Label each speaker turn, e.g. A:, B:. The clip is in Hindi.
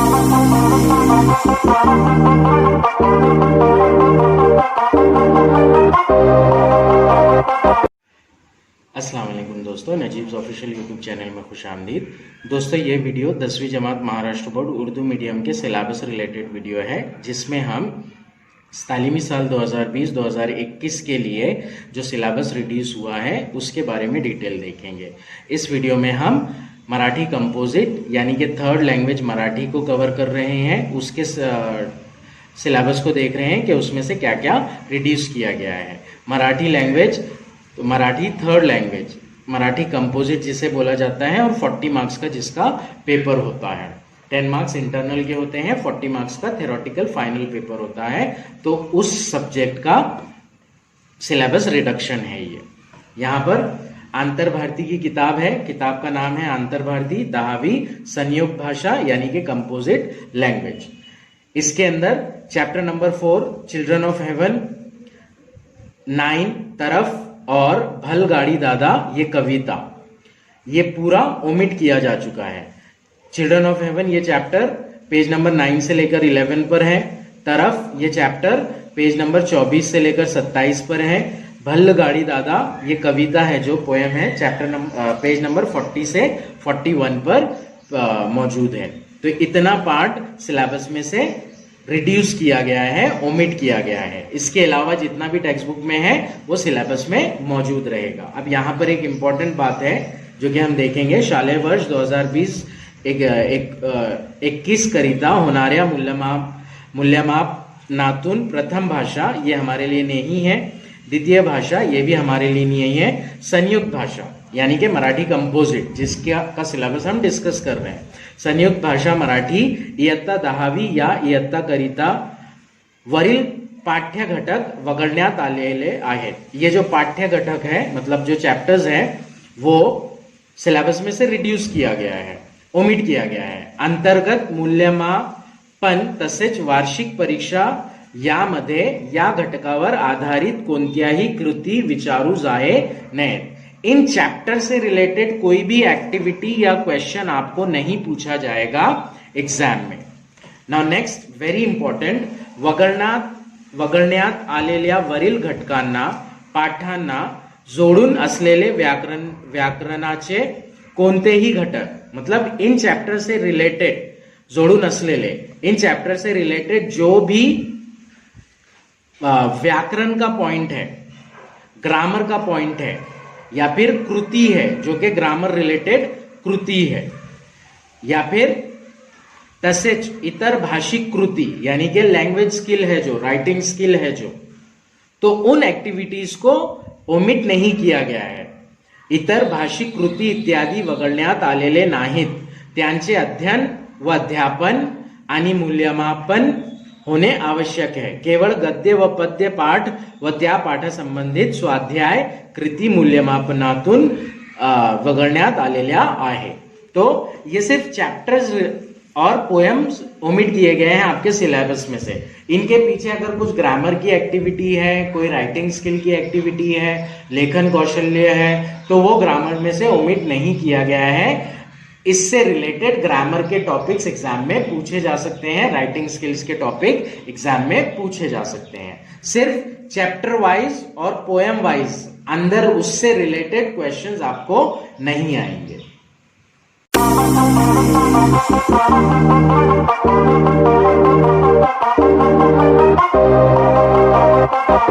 A: अस्सलाम वालेकुम दोस्तों, नजीब्स ऑफिशियल यूट्यूब चैनल में खुश आमदीद। दोस्तों, ये वीडियो 10वीं जमात महाराष्ट्र बोर्ड उर्दू मीडियम के सिलेबस रिलेटेड वीडियो है, जिसमें हम तालीमी साल 2020-2021 के लिए जो सिलेबस रिड्यूस हुआ है उसके बारे में डिटेल देखेंगे। इस वीडियो में हम मराठी कंपोजिट यानी कि थर्ड लैंग्वेज मराठी को कवर कर रहे हैं। उसके सिलेबस को देख रहे हैं कि उसमें से क्या क्या रिड्यूस किया गया है। Marathi language, Marathi third language, Marathi composite जिसे बोला जाता है, और 40 मार्क्स का जिसका पेपर होता है। 10 मार्क्स इंटरनल के होते हैं, 40 मार्क्स का थ्योरेटिकल फाइनल पेपर होता है। तो उस सब्जेक्ट का सिलेबस रिडक्शन है ये। यहाँ पर आंतर भारती की किताब है, किताब का नाम है आंतर भारती 10वीं संयुक्त भाषा यानी कि कंपोजिट लैंग्वेज। इसके अंदर chapter number 4 children of haven, 9 तरफ और भल गाड़ी दादा ये कविता, ये पूरा ओमिट किया जा चुका है। चिल्ड्रन ऑफ हेवन ये चैप्टर पेज नंबर 9 से लेकर 11 पर है। तरफ ये चैप्टर पेज नंबर 24 से लेकर 27 पर है। भल गाड़ी दादा ये कविता है, जो पोएम है, पेज नंबर 40 से 41 पर मौजूद है। तो इतना पार्ट सिलेबस में से रिड्यूस किया गया है, ओमिट किया गया है। इसके अलावा जितना भी टेक्स्ट बुक में है वो सिलेबस में मौजूद रहेगा। अब यहाँ पर एक इंपॉर्टेंट बात है जो कि हम देखेंगे। शालेय वर्ष 2020-21 करिता होणाऱ्या मूल्यमापनातून प्रथम भाषा ये हमारे लिए नहीं है, द्वितीय भाषा ये भी हमारे लिए नहीं है, संयुक्त भाषा यानी कि मराठी कंपोजिट जिसका सिलेबस हम डिस्कस कर रहे हैं। संयुक्त भाषा मराठी इयत्ता 10वी या इयत्ता करिता वरील पाठ्य घटक वगळण्यात आलेले आहेत। ये जो पाठ्य घटक है, मतलब जो चैप्टर्स हैं, वो सिलेबस में से रिड्यूस किया गया है, ओमिट किया गया है। अंतर्गत मूल्यमापन तसेच वार्षिक परीक्षा यामध्ये या घटकावर आधारित कोणत्याही कृती विचारू जाये नयेत। इन चैप्टर से रिलेटेड कोई भी एक्टिविटी या क्वेश्चन आपको नहीं पूछा जाएगा एग्जाम में। नाउ नेक्स्ट, वेरी इंपॉर्टेंट, वगळण्यात आलेल्या वरील घटकांना पाठांना जोडून असलेले व्याकरणाचे कोणतेही घटक, मतलब इन चैप्टर से रिलेटेड जोड़ून असलेले, इन चैप्टर से रिलेटेड जो भी व्याकरण का पॉइंट है, ग्रामर का पॉइंट है, या फिर कृति है जो कि ग्रामर रिलेटेड कृति है, या फिर तसेच इतर भाषिक कृति यानी कि लैंग्वेज स्किल है, जो राइटिंग स्किल है जो, तो उन एक्टिविटीज को ओमिट नहीं किया गया है। इतर भाषिक कृति इत्यादी वगळण्यात आलेले नाहीत, त्यांचे अध्ययन व अध्यापन आणि मूल्यमापन होणे आवश्यक है। केवळ गद्य व पद्य पाठ व त्या पाठासंबंधित स्वाध्याय कृती मूल्यमापनातून वगळण्यात आलेल्या आहे। तो ये सिर्फ चैप्टर्स और पोएम्स ओमिट किए गए हैं आपके सिलेबस में से। इनके पीछे अगर कुछ ग्रामर की एक्टिविटी है, कोई राइटिंग स्किल की एक्टिविटी है, लेखन कौशल्य है, तो वो ग्रामर में से ओमिट नहीं किया गया है। इससे रिलेटेड ग्रामर के टॉपिक्स एग्जाम में पूछे जा सकते हैं, राइटिंग स्किल्स के टॉपिक एग्जाम में पूछे जा सकते हैं। सिर्फ चैप्टर वाइज और पोएम वाइज अंदर उससे रिलेटेड क्वेश्चंस आपको नहीं आएंगे।